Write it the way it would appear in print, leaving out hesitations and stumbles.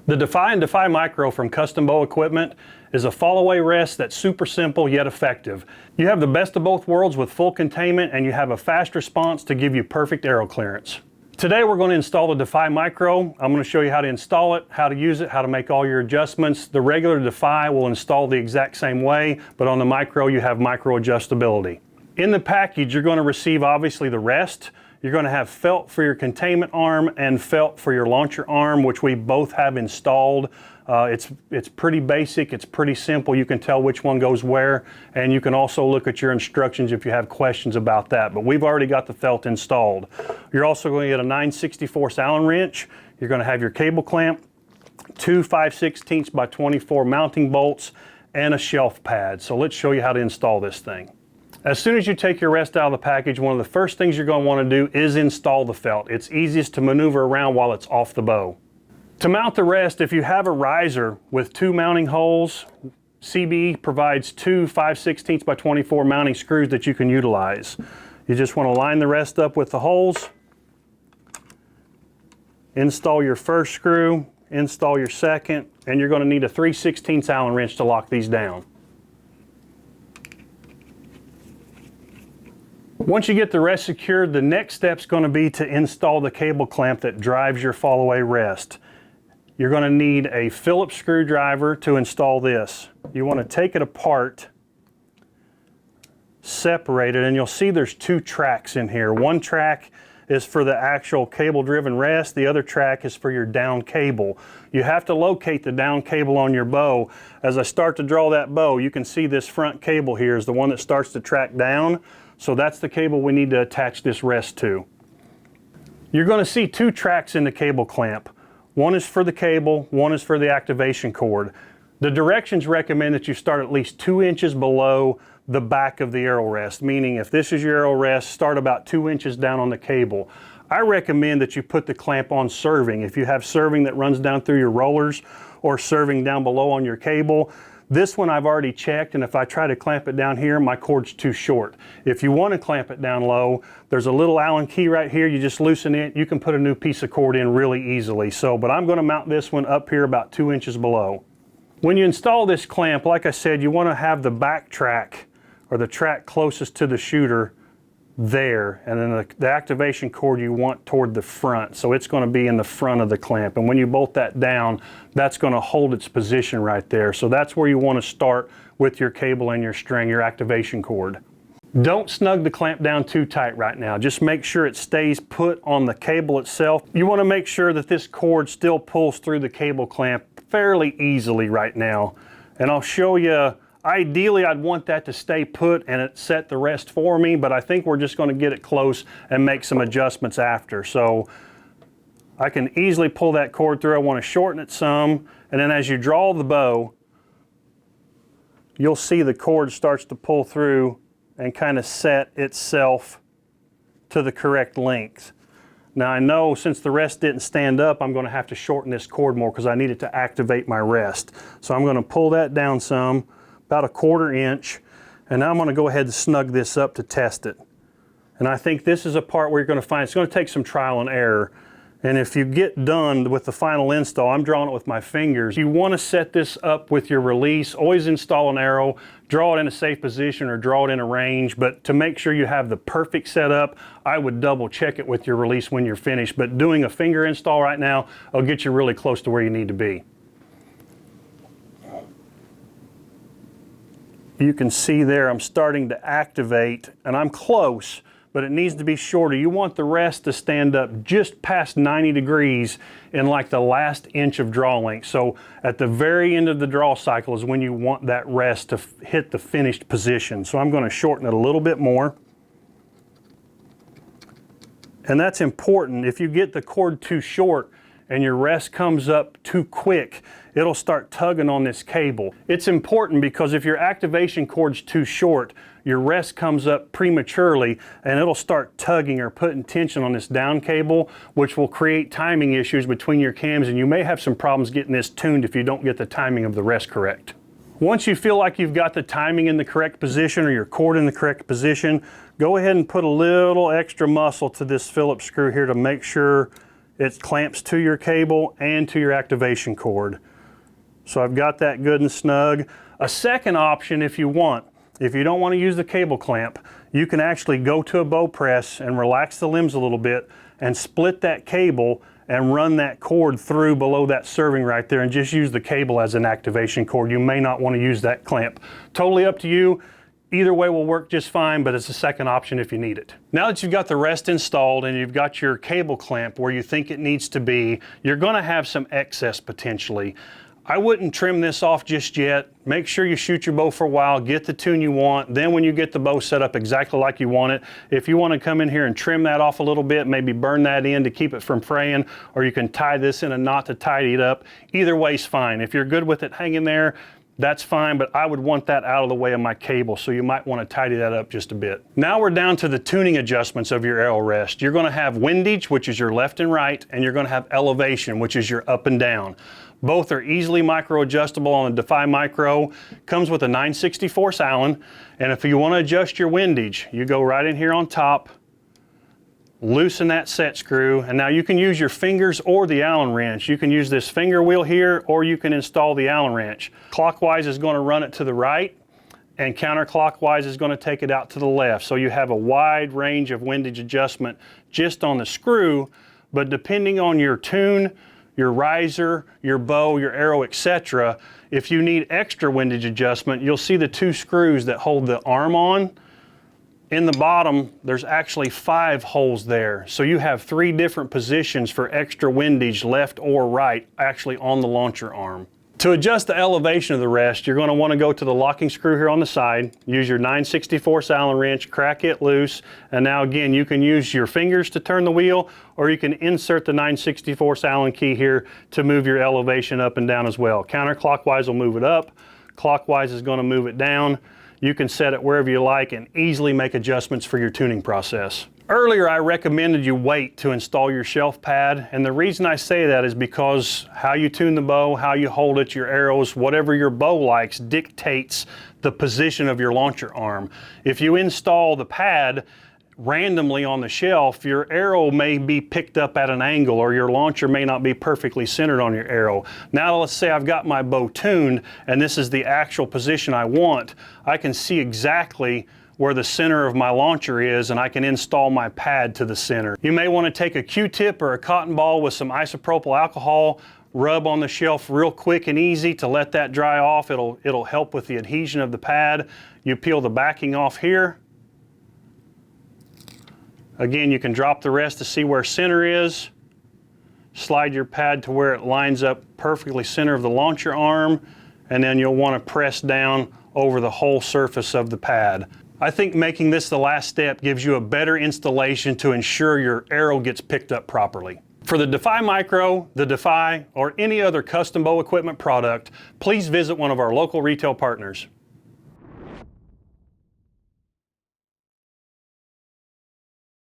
The DEFY and DEFY Micro from Custom Bow Equipment is a fall-away rest that's super simple yet effective. You have the best of both worlds with full containment, and you have a fast response to give you perfect arrow clearance. Today we're going to install the DEFY Micro. I'm going to show you how to install it, how to use it, how to make all your adjustments. The regular DEFY will install the exact same way, but on the Micro you have micro adjustability. In the package you're going to receive obviously the rest. You're going to have felt for your containment arm and felt for your launcher arm, which we both have installed. It's pretty basic, it's pretty simple. You can tell which one goes where, and you can also look at your instructions if you have questions about that. But we've already got the felt installed. You're also going to get a 9/64 Allen wrench. You're going to have your cable clamp, two 5/16 by 24 mounting bolts, and a shelf pad. So let's show you how to install this thing. As soon as you take your rest out of the package, one of the first things you're going to want to do is install the felt. It's easiest to maneuver around while it's off the bow. To mount the rest, if you have a riser with two mounting holes, CBE provides two 5/16 by 24 mounting screws that you can utilize. You just want to line the rest up with the holes, install your first screw, install your second, and you're going to need a 3/16 Allen wrench to lock these down. Once you get the rest secured, the next step is going to be to install the cable clamp that drives your fall-away rest. You're going to need a Phillips screwdriver to install this. You want to take it apart, separate it, and you'll see there's two tracks in here. One track is for the actual cable-driven rest. The other track is for your down cable. You have to locate the down cable on your bow. As I start to draw that bow, you can see this front cable here is the one that starts to track down. So that's the cable we need to attach this rest to. You're going to see two tracks in the cable clamp. One is for the cable, one is for the activation cord. The directions recommend that you start at least 2 inches below the back of the arrow rest, meaning if this is your arrow rest, start about 2 inches down on the cable. I recommend that you put the clamp on serving. If you have serving that runs down through your rollers or serving down below on your cable, this one I've already checked, and if I try to clamp it down here, my cord's too short. If you want to clamp it down low, there's a little Allen key right here. You just loosen it. You can put a new piece of cord in really easily. But I'm going to mount this one up here about 2 inches below. When you install this clamp, like I said, you want to have the back track or the track closest to the shooter there, and then the activation cord you want toward the front, so it's going to be in the front of the clamp, and when you bolt that down, that's going to hold its position right there. So that's where you want to start with your cable and your string, your activation cord. Don't snug the clamp down too tight right now. Just make sure it stays put on the cable itself. You want to make sure that this cord still pulls through the cable clamp fairly easily right now, and I'll show you. Ideally, I'd want that to stay put and it set the rest for me, but I think we're just going to get it close and make some adjustments after. So I can easily pull that cord through. I want to shorten it some, and then as you draw the bow, you'll see the cord starts to pull through and kind of set itself to the correct length. Now I know since the rest didn't stand up, I'm going to have to shorten this cord more because I need it to activate my rest. So I'm going to pull that down some, about a 1/4 inch, and now I'm going to go ahead and snug this up to test it. And I think this is a part where you're going to find it's going to take some trial and error. And if you get done with the final install, I'm drawing it with my fingers. You want to set this up with your release. Always install an arrow, draw it in a safe position or draw it in a range, but to make sure you have the perfect setup, I would double check it with your release when you're finished. But doing a finger install right now will get you really close to where you need to be. You can see there I'm starting to activate, and I'm close, but it needs to be shorter. You want the rest to stand up just past 90 degrees in like the last inch of draw length. So at the very end of the draw cycle is when you want that rest to hit the finished position. So I'm going to shorten it a little bit more. And that's important. If you get the cord too short and your rest comes up too quick, it'll start tugging on this cable. It's important because if your activation cord's too short, your rest comes up prematurely and it'll start tugging or putting tension on this down cable, which will create timing issues between your cams, and you may have some problems getting this tuned if you don't get the timing of the rest correct. Once you feel like you've got the timing in the correct position or your cord in the correct position, go ahead and put a little extra muscle to this Phillips screw here to make sure It clamps to your cable and to your activation cord. So I've got that good and snug. A second option, if you want, if you don't want to use the cable clamp, you can actually go to a bow press and relax the limbs a little bit and split that cable and run that cord through below that serving right there and just use the cable as an activation cord. You may not want to use that clamp. Totally up to you. Either way will work just fine, but it's a second option if you need it. Now that you've got the rest installed and you've got your cable clamp where you think it needs to be, you're going to have some excess potentially. I wouldn't trim this off just yet. Make sure you shoot your bow for a while, get the tune you want. Then when you get the bow set up exactly like you want it, if you want to come in here and trim that off a little bit, maybe burn that in to keep it from fraying, or you can tie this in a knot to tidy it up. Either way's fine. If you're good with it hanging there, that's fine, but I would want that out of the way of my cable, so you might want to tidy that up just a bit. Now we're down to the tuning adjustments of your arrow rest. You're going to have windage, which is your left and right, and you're going to have elevation, which is your up and down. Both are easily micro adjustable on the DEFY Micro. Comes with a 9/64 Allen, and if you want to adjust your windage, you go right in here on top, loosen that set screw, and now you can use your fingers or the Allen wrench. You can use this finger wheel here, or you can install the Allen wrench. Clockwise is going to run it to the right, and counterclockwise is going to take it out to the left. So you have a wide range of windage adjustment just on the screw, but depending on your tune, your riser, your bow, your arrow, etc., if you need extra windage adjustment, you'll see the two screws that hold the arm on. In the bottom, there's actually 5 holes there. So you have 3 different positions for extra windage, left or right, actually on the launcher arm. To adjust the elevation of the rest, you're going to want to go to the locking screw here on the side, use your 9/64 Allen wrench, crack it loose, and now again, you can use your fingers to turn the wheel, or you can insert the 9/64 Allen key here to move your elevation up and down as well. Counterclockwise will move it up, clockwise is going to move it down. You can set it wherever you like and easily make adjustments for your tuning process. Earlier, I recommended you wait to install your shelf pad, and the reason I say that is because how you tune the bow, how you hold it, your arrows, whatever your bow likes dictates the position of your launcher arm. If you install the pad randomly on the shelf, your arrow may be picked up at an angle, or your launcher may not be perfectly centered on your arrow. Now let's say I've got my bow tuned and this is the actual position I want. I can see exactly where the center of my launcher is, and I can install my pad to the center. You may want to take a Q-tip or a cotton ball with some isopropyl alcohol, rub on the shelf real quick and easy to let that dry off. It'll help with the adhesion of the pad. You peel the backing off here. Again, you can drop the rest to see where center is. Slide your pad to where it lines up perfectly center of the launcher arm, and then you'll want to press down over the whole surface of the pad. I think making this the last step gives you a better installation to ensure your arrow gets picked up properly. For the DEFY Micro, the DEFY, or any other custom bow equipment product, please visit one of our local retail partners.